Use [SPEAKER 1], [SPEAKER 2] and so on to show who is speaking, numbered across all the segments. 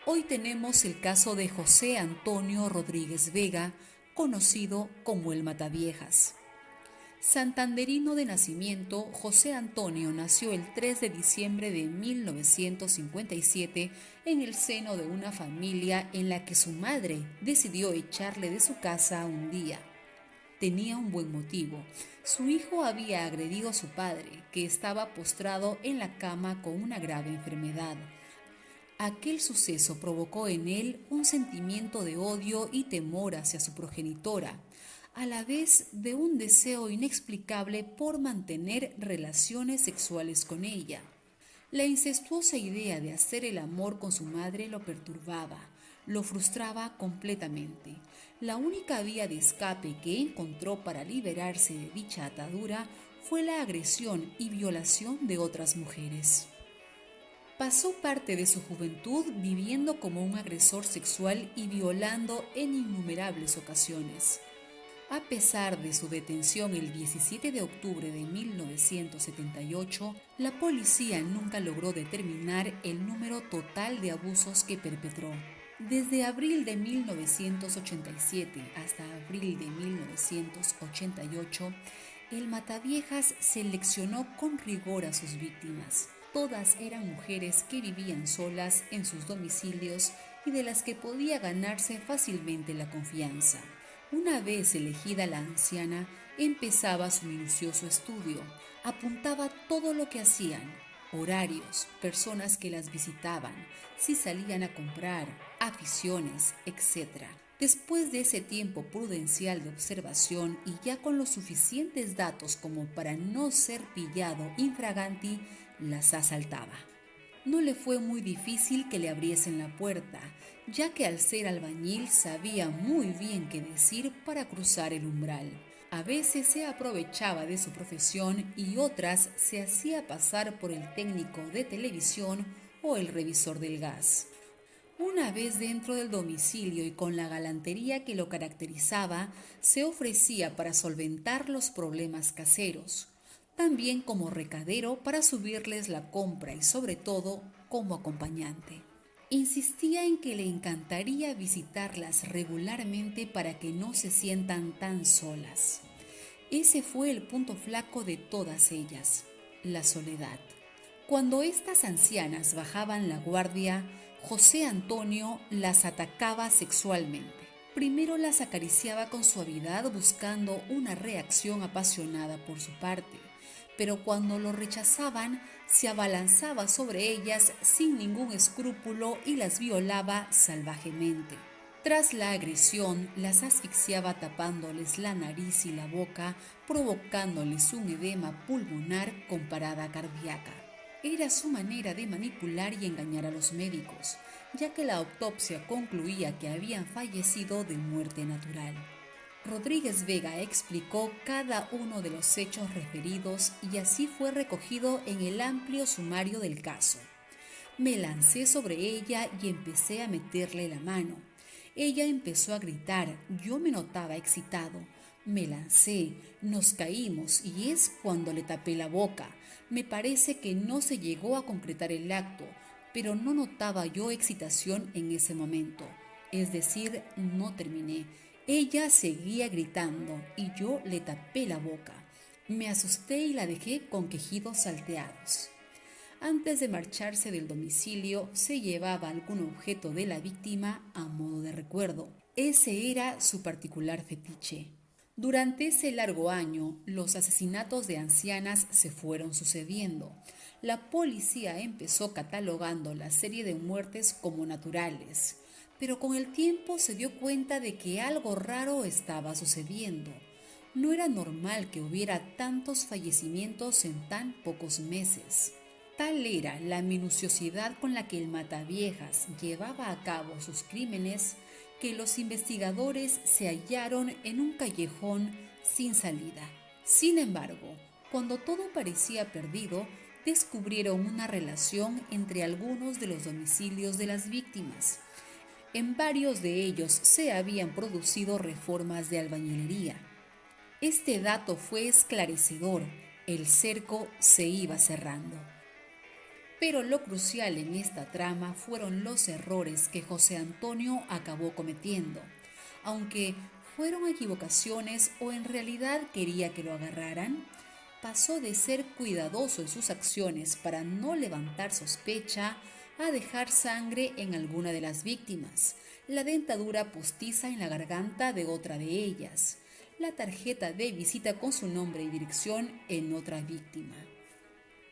[SPEAKER 1] Hoy tenemos el caso de José Antonio Rodríguez Vega, conocido como el Mataviejas. Santanderino de nacimiento, José Antonio nació el 3 de diciembre de 1957 en el seno de una familia en la que su madre decidió echarle de su casa un día. Tenía un buen motivo. Su hijo había agredido a su padre, que estaba postrado en la cama con una grave enfermedad. Aquel suceso provocó en él un sentimiento de odio y temor hacia su progenitora, a la vez de un deseo inexplicable por mantener relaciones sexuales con ella. La incestuosa idea de hacer el amor con su madre lo perturbaba, lo frustraba completamente. La única vía de escape que encontró para liberarse de dicha atadura fue la agresión y violación de otras mujeres. Pasó parte de su juventud viviendo como un agresor sexual y violando en innumerables ocasiones. A pesar de su detención el 17 de octubre de 1978, la policía nunca logró determinar el número total de abusos que perpetró. Desde abril de 1987 hasta abril de 1988, el Mataviejas seleccionó con rigor a sus víctimas. Todas eran mujeres que vivían solas en sus domicilios y de las que podía ganarse fácilmente la confianza. Una vez elegida la anciana, empezaba su minucioso estudio. Apuntaba todo lo que hacían, horarios, personas que las visitaban, si salían a comprar, aficiones, etc. Después de ese tiempo prudencial de observación y ya con los suficientes datos como para no ser pillado infraganti, las asaltaba. No le fue muy difícil que le abriesen la puerta, ya que al ser albañil sabía muy bien qué decir para cruzar el umbral. A veces se aprovechaba de su profesión y otras se hacía pasar por el técnico de televisión o el revisor del gas. Una vez dentro del domicilio y con la galantería que lo caracterizaba, se ofrecía para solventar los problemas caseros, también como recadero para subirles la compra y sobre todo como acompañante. Insistía en que le encantaría visitarlas regularmente para que no se sientan tan solas. Ese fue el punto flaco de todas ellas, la soledad. Cuando estas ancianas bajaban la guardia, José Antonio las atacaba sexualmente. Primero las acariciaba con suavidad buscando una reacción apasionada por su parte, pero cuando lo rechazaban, se abalanzaba sobre ellas sin ningún escrúpulo y las violaba salvajemente. Tras la agresión, las asfixiaba tapándoles la nariz y la boca, provocándoles un edema pulmonar con parada cardíaca. Era su manera de manipular y engañar a los médicos, ya que la autopsia concluía que habían fallecido de muerte natural. Rodríguez Vega explicó cada uno de los hechos referidos y así fue recogido en el amplio sumario del caso. Me lancé sobre ella y empecé a meterle la mano. Ella empezó a gritar, yo me notaba excitado. Me lancé, nos caímos y es cuando le tapé la boca. Me parece que no se llegó a concretar el acto, pero no notaba yo excitación en ese momento. Es decir, no terminé. Ella seguía gritando y yo le tapé la boca. Me asusté y la dejé con quejidos salteados. Antes de marcharse del domicilio, se llevaba algún objeto de la víctima a modo de recuerdo. Ese era su particular fetiche. Durante ese largo año, los asesinatos de ancianas se fueron sucediendo. La policía empezó catalogando la serie de muertes como naturales, pero con el tiempo se dio cuenta de que algo raro estaba sucediendo. No era normal que hubiera tantos fallecimientos en tan pocos meses. Tal era la minuciosidad con la que el Mataviejas llevaba a cabo sus crímenes que los investigadores se hallaron en un callejón sin salida. Sin embargo, cuando todo parecía perdido, descubrieron una relación entre algunos de los domicilios de las víctimas. En varios de ellos se habían producido reformas de albañilería. Este dato fue esclarecedor. El cerco se iba cerrando. Pero lo crucial en esta trama fueron los errores que José Antonio acabó cometiendo. Aunque fueron equivocaciones o en realidad quería que lo agarraran, pasó de ser cuidadoso en sus acciones para no levantar sospecha a dejar sangre en alguna de las víctimas, la dentadura postiza en la garganta de otra de ellas, la tarjeta de visita con su nombre y dirección en otra víctima.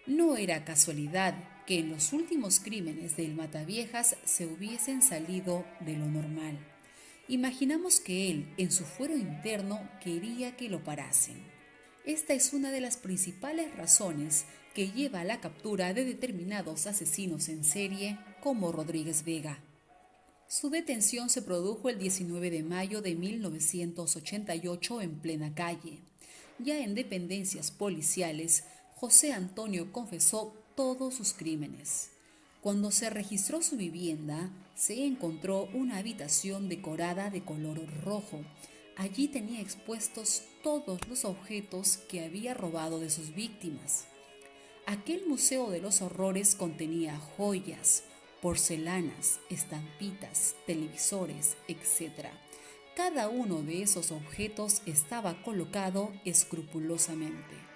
[SPEAKER 1] No era casualidad que en los últimos crímenes del Mataviejas se hubiesen salido de lo normal. Imaginamos que él, en su fuero interno, quería que lo parasen. Esta es una de las principales razones que lleva a la captura de determinados asesinos en serie como Rodríguez Vega. Su detención se produjo el 19 de mayo de 1988 en plena calle. Ya en dependencias policiales, José Antonio confesó todos sus crímenes. Cuando se registró su vivienda, se encontró una habitación decorada de color rojo. Allí tenía expuestos todos los objetos que había robado de sus víctimas. Aquel museo de los horrores contenía joyas, porcelanas, estampitas, televisores, etc. Cada uno de esos objetos estaba colocado escrupulosamente.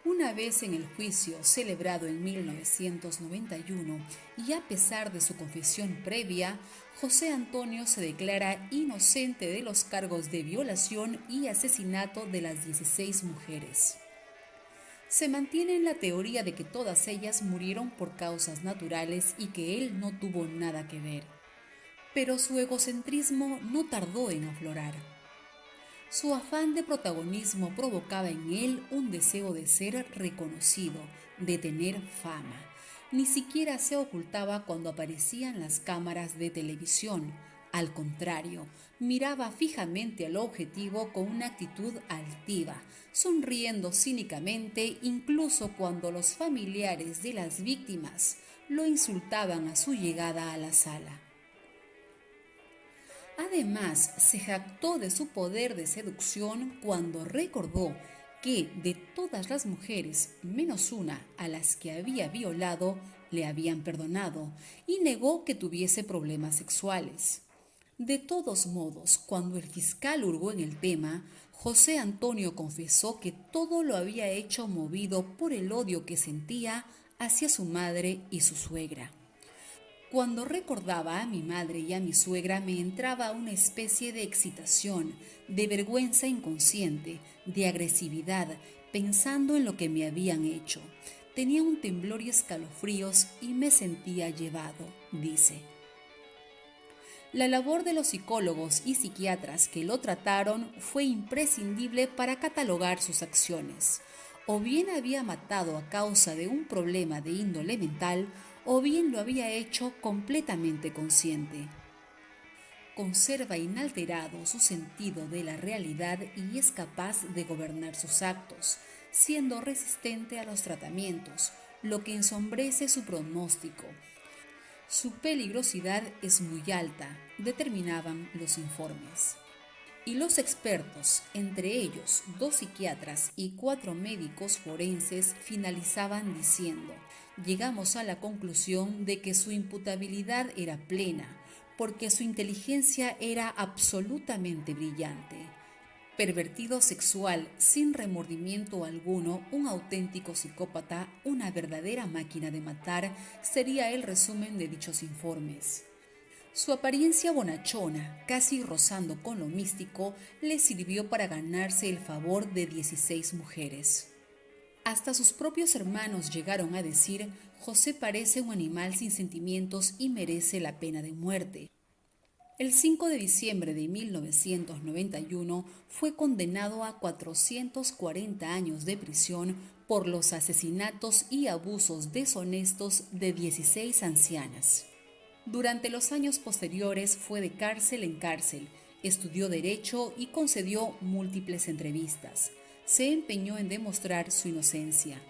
[SPEAKER 1] Una vez en el juicio celebrado en 1991 y a pesar de su confesión previa, José Antonio se declara inocente de los cargos de violación y asesinato de las 16 mujeres. Se mantiene en la teoría de que todas ellas murieron por causas naturales y que él no tuvo nada que ver. Pero su egocentrismo no tardó en aflorar. Su afán de protagonismo provocaba en él un deseo de ser reconocido, de tener fama. Ni siquiera se ocultaba cuando aparecían las cámaras de televisión. Al contrario, miraba fijamente al objetivo con una actitud altiva, sonriendo cínicamente incluso cuando los familiares de las víctimas lo insultaban a su llegada a la sala. Además, se jactó de su poder de seducción cuando recordó que de todas las mujeres, menos una a las que había violado, le habían perdonado y negó que tuviese problemas sexuales. De todos modos, cuando el fiscal hurgó en el tema, José Antonio confesó que todo lo había hecho movido por el odio que sentía hacia su madre y su suegra. Cuando recordaba a mi madre y a mi suegra me entraba una especie de excitación, de vergüenza inconsciente, de agresividad, pensando en lo que me habían hecho. Tenía un temblor y escalofríos y me sentía llevado, dice. La labor de los psicólogos y psiquiatras que lo trataron fue imprescindible para catalogar sus acciones. O bien había matado a causa de un problema de índole mental, o bien lo había hecho completamente consciente. Conserva inalterado su sentido de la realidad y es capaz de gobernar sus actos, siendo resistente a los tratamientos, lo que ensombrece su pronóstico. Su peligrosidad es muy alta, determinaban los informes. Y los expertos, entre ellos 2 psiquiatras y 4 médicos forenses, finalizaban diciendo: llegamos a la conclusión de que su imputabilidad era plena, porque su inteligencia era absolutamente brillante. Pervertido sexual, sin remordimiento alguno, un auténtico psicópata, una verdadera máquina de matar, sería el resumen de dichos informes. Su apariencia bonachona, casi rozando con lo místico, le sirvió para ganarse el favor de 16 mujeres. Hasta sus propios hermanos llegaron a decir: José parece un animal sin sentimientos y merece la pena de muerte. El 5 de diciembre de 1991 fue condenado a 440 años de prisión por los asesinatos y abusos deshonestos de 16 ancianas. Durante los años posteriores fue de cárcel en cárcel, estudió Derecho y concedió múltiples entrevistas. Se empeñó en demostrar su inocencia.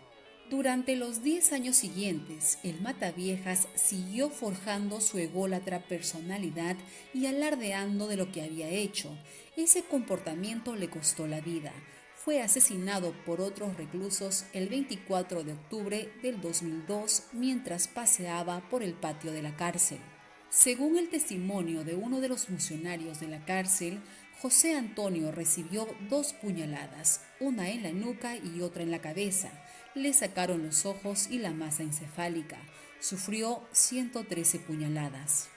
[SPEAKER 1] Durante los 10 años siguientes, el Mataviejas siguió forjando su ególatra personalidad y alardeando de lo que había hecho. Ese comportamiento le costó la vida. fue asesinado por otros reclusos el 24 de octubre del 2002 mientras paseaba por el patio de la cárcel. Según el testimonio de uno de los funcionarios de la cárcel, José Antonio recibió 2 puñaladas, una en la nuca y otra en la cabeza. Le sacaron los ojos y la masa encefálica. Sufrió 113 puñaladas.